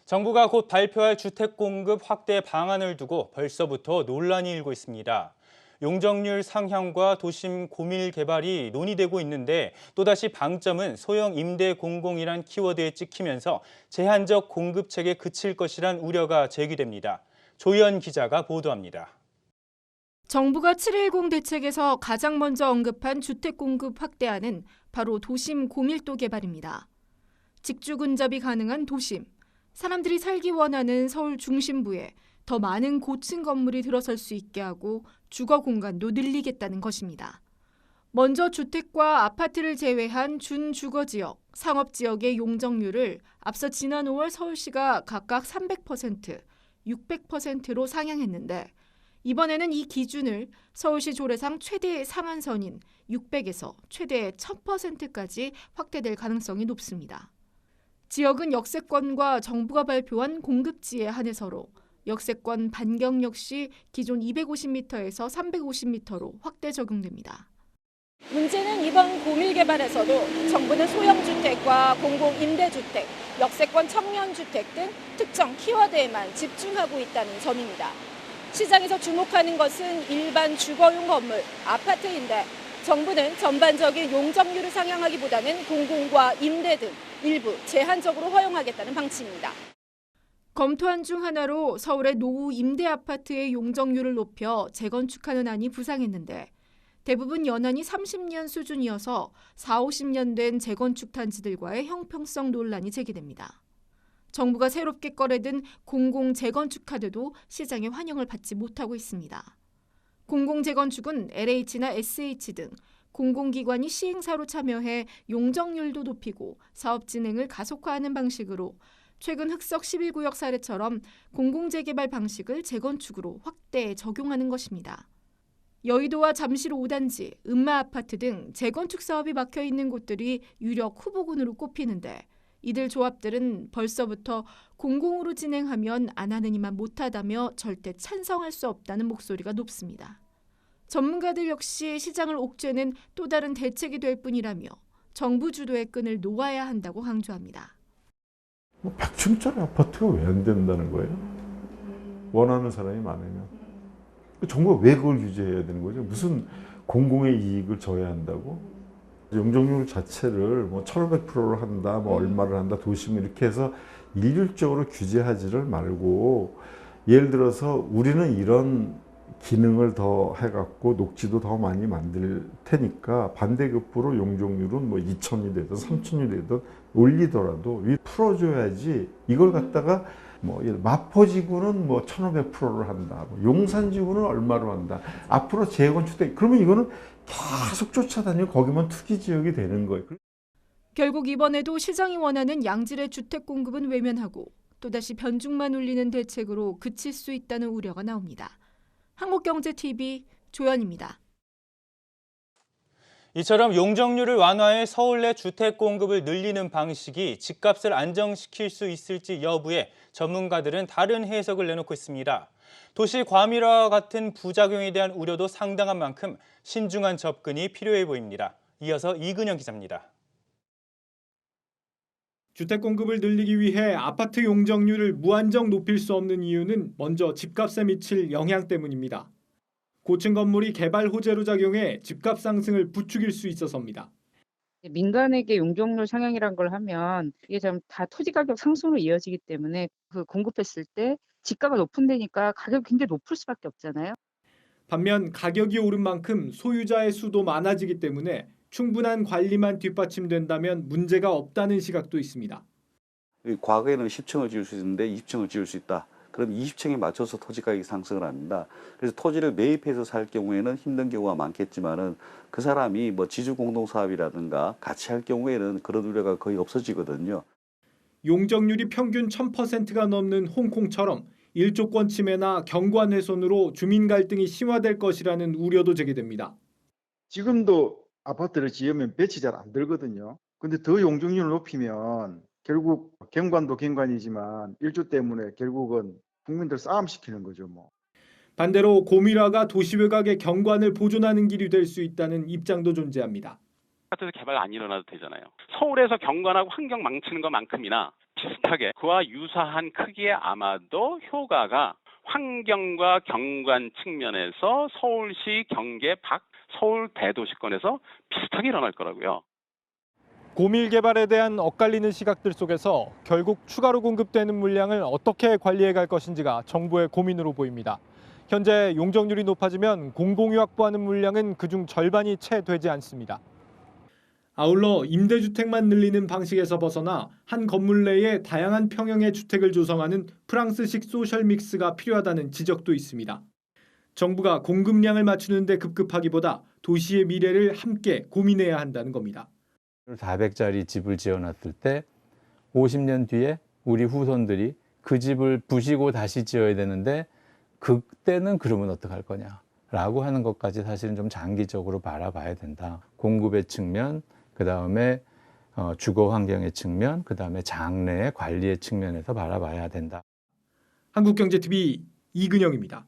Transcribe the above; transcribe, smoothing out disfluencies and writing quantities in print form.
정부가 곧 발표할 주택 공급 확대 방안을 두고 벌써부터 논란이 일고 있습니다. 용적률 상향과 도심 고밀 개발이 논의되고 있는데 또다시 방점은 소형 임대 공공이란 키워드에 찍히면서 제한적 공급책에 그칠 것이란 우려가 제기됩니다. 조현 기자가 보도합니다. 정부가 7.10 대책에서 가장 먼저 언급한 주택 공급 확대안은 바로 도심 고밀도 개발입니다. 직주 근접이 가능한 도심, 사람들이 살기 원하는 서울 중심부에 더 많은 고층 건물이 들어설 수 있게 하고 주거 공간도 늘리겠다는 것입니다. 먼저 주택과 아파트를 제외한 준주거지역, 상업지역의 용적률을 앞서 지난 5월 서울시가 각각 300%, 600%로 상향했는데 이번에는 이 기준을 서울시 조례상 최대 상한선인 600에서 최대 1000%까지 확대될 가능성이 높습니다. 지역은 역세권과 정부가 발표한 공급지에 한해서로 역세권 반경 역시 기존 250m에서 350m로 확대 적용됩니다. 문제는 이번 고밀 개발에서도 정부는 소형주택과 공공임대주택, 역세권 청년주택 등 특정 키워드에만 집중하고 있다는 점입니다. 시장에서 주목하는 것은 일반 주거용 건물, 아파트인데 정부는 전반적인 용적률을 상향하기보다는 공공과 임대 등 일부 제한적으로 허용하겠다는 방침입니다. 검토안 중 하나로 서울의 노후 임대 아파트의 용적률을 높여 재건축하는 안이 부상했는데 대부분 연한이 30년 수준이어서 40~50년 된 재건축 단지들과의 형평성 논란이 제기됩니다. 정부가 새롭게 꺼내든 공공 재건축 카드도 시장의 환영을 받지 못하고 있습니다. 공공 재건축은 LH나 SH 등 공공기관이 시행사로 참여해 용적률도 높이고 사업 진행을 가속화하는 방식으로 최근 흑석 11구역 사례처럼 공공재개발 방식을 재건축으로 확대 적용하는 것입니다. 여의도와 잠실 5단지, 음마아파트 등 재건축 사업이 막혀 있는 곳들이 유력 후보군으로 꼽히는데 이들 조합들은 벌써부터 공공으로 진행하면 안 하느니만 못하다며 절대 찬성할 수 없다는 목소리가 높습니다. 전문가들 역시 시장을 옥죄는 또 다른 대책이 될 뿐이라며 정부 주도의 끈을 놓아야 한다고 강조합니다. 100층짜리 아파트가 왜 안 된다는 거예요? 원하는 사람이 많으면. 정부가 왜 그걸 규제해야 되는 거죠? 무슨 공공의 이익을 져야 한다고? 용적률 자체를 뭐 1500%를 한다, 뭐 얼마를 한다, 도심 이렇게 해서 일률적으로 규제하지를 말고 예를 들어서 우리는 이런 기능을 더 해갖고 녹지도 더 많이 만들 테니까 반대급부로 용적률은 뭐 2000이 되든 3000이 되든 올리더라도 풀어줘야지 이걸 갖다가 뭐 마포지구는 뭐 1500%를 한다, 뭐 용산지구는 얼마로 한다, 앞으로 재건축돼 그러면 이거는 계속 쫓아다니고 거기만 투기 지역이 되는 거예요. 결국 이번에도 시장이 원하는 양질의 주택 공급은 외면하고 또다시 변죽만 울리는 대책으로 그칠 수 있다는 우려가 나옵니다. 한국경제TV 조연입니다. 이처럼 용적률을 완화해 서울 내 주택 공급을 늘리는 방식이 집값을 안정시킬 수 있을지 여부에 전문가들은 다른 해석을 내놓고 있습니다. 도시 과밀화와 같은 부작용에 대한 우려도 상당한 만큼 신중한 접근이 필요해 보입니다. 이어서 이근영 기자입니다. 주택 공급을 늘리기 위해 아파트 용적률을 무한정 높일 수 없는 이유는 먼저 집값에 미칠 영향 때문입니다. 고층 건물이 개발 호재로 작용해 집값 상승을 부추길 수 있어서입니다. 민간에게 용적률 상향이란 걸 하면 이게 좀 다 토지 가격 상승으로 이어지기 때문에 그 공급했을 때 지가가 높은 데니까 가격이 굉장히 높을 수밖에 없잖아요. 반면 가격이 오른 만큼 소유자의 수도 많아지기 때문에 충분한 관리만 뒷받침된다면 문제가 없다는 시각도 있습니다. 과거에는 10층을 지을 수 있는데 20층을 지을 수 있다. 그럼 20층에 맞춰서 토지 가격이 상승을 합니다. 그래서 토지를 매입해서 살 경우에는 힘든 경우가 많겠지만은 그 사람이 뭐 지주 공동 사업이라든가 같이 할 경우에는 그런 우려가 거의 없어지거든요. 용적률이 평균 1000%가 넘는 홍콩처럼 일조권 침해나 경관 훼손으로 주민 갈등이 심화될 것이라는 우려도 제기됩니다. 지금도 아파트를 지으면 볕이 잘 안 들거든요. 근데 더 용적률을 높이면 결국 경관도 경관이지만 일조 때문에 결국은 국민들 싸움시키는 거죠. 뭐. 반대로 고밀화가 도시 외곽의 경관을 보존하는 길이 될 수 있다는 입장도 존재합니다. 아파트에서 개발 안 일어나도 되잖아요. 서울에서 경관하고 환경 망치는 것만큼이나 비슷하게 그와 유사한 크기의 아마도 효과가 환경과 경관 측면에서 서울시 경계 밖 서울 대도시권에서 비슷하게 일어날 거라고요. 고밀 개발에 대한 엇갈리는 시각들 속에서 결국 추가로 공급되는 물량을 어떻게 관리해 갈 것인지가 정부의 고민으로 보입니다. 현재 용적률이 높아지면 공공이 확보하는 물량은 그중 절반이 채 되지 않습니다. 아울러 임대주택만 늘리는 방식에서 벗어나 한 건물 내에 다양한 평형의 주택을 조성하는 프랑스식 소셜 믹스가 필요하다는 지적도 있습니다. 정부가 공급량을 맞추는 데 급급하기보다 도시의 미래를 함께 고민해야 한다는 겁니다. 400짜리 집을 지어놨을 때 50년 뒤에 우리 후손들이 그 집을 부시고 다시 지어야 되는데 그때는 그러면 어떡할 거냐라고 하는 것까지 사실은 좀 장기적으로 바라봐야 된다. 공급의 측면, 그다음에 주거 환경의 측면, 그다음에 장래의 관리의 측면에서 바라봐야 된다. 한국경제TV 이근영입니다.